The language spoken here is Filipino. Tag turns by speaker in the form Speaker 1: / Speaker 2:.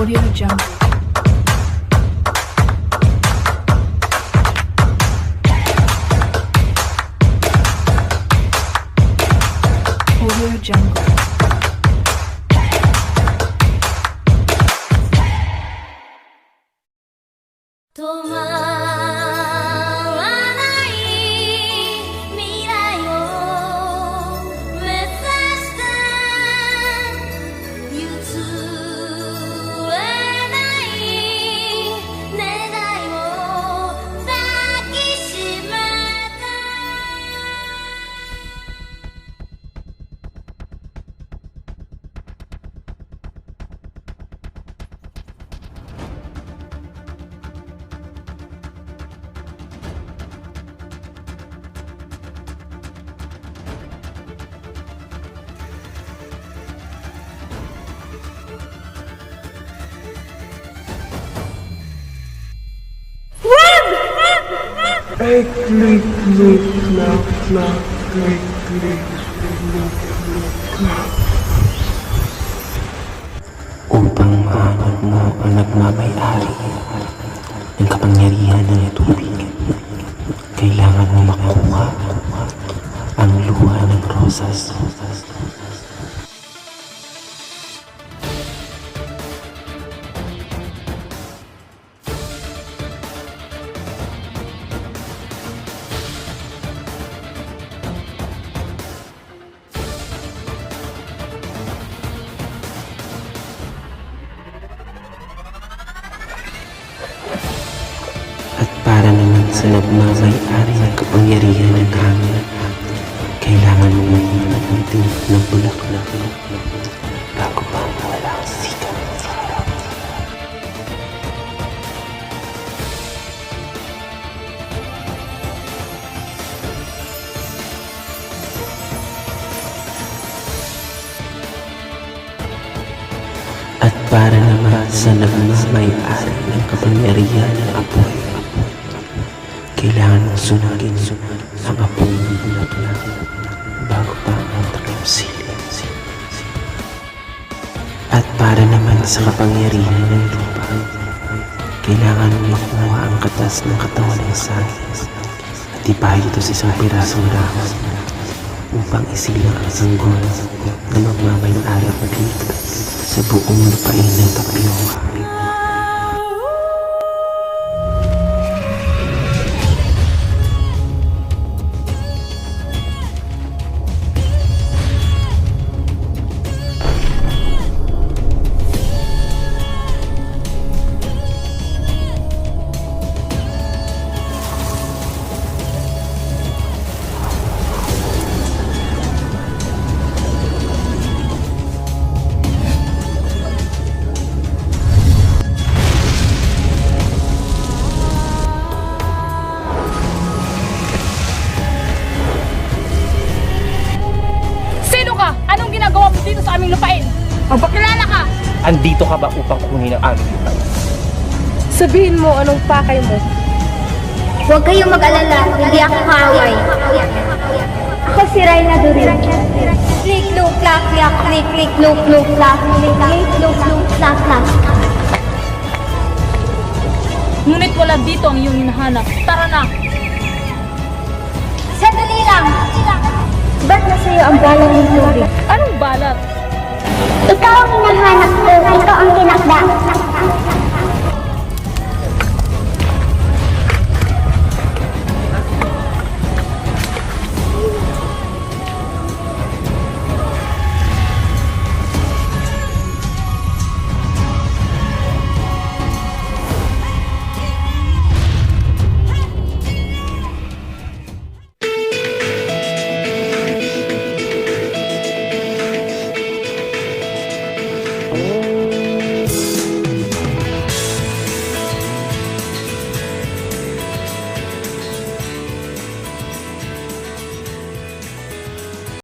Speaker 1: Audio Jungle. Audio Jungle.
Speaker 2: Click, click, click, clap, clap, click, click, click, clap.
Speaker 3: Upang mahanap mo ang nagmamay-ari ng kapangyarihan ng tubig, kailangan mo makuha ang luha ng rosas. At para naman sa nagmamay-ari ng kapangyarihan ng hangin, kailangan mo maghanap ng tinik ng bulaklak bago pa mawala ang sikat ng araw. At para naman sa nagmamay-ari ng kapangyarihan ng apoy, kailangan mong sunugin ang apoy ng bulaklak bago pa ang takip siling. At para naman sa kapangyarihan ng lupa, kailangan mong makuha ang katas ng katawan ng saan at ipahid ito sa isang pirasong dahon upang isilang ang sanggol na magmamay-ari at magligtas sa buong lupain ng Tapioca.
Speaker 1: Dito sa aming lupain. Magpakilala ka!
Speaker 4: Andito ka ba upang kunin ang aming lupain?
Speaker 1: Sabihin mo anong pakay mo.
Speaker 5: Huwag kayong mag-alala, hindi ako kaaway. Ako si Rayna Durin. Click, look, clap, clap, click, click, look, look, clap, click, click, look, look, clap, clap.
Speaker 1: Ngunit wala dito ang iyong hinahanap. Tara na!
Speaker 5: Sandali lang! Ba't nasa'yo ang balang ng tubig?
Speaker 1: Anong balat?
Speaker 5: Ikaw ang hinahanap ko, ikaw ang tinakda.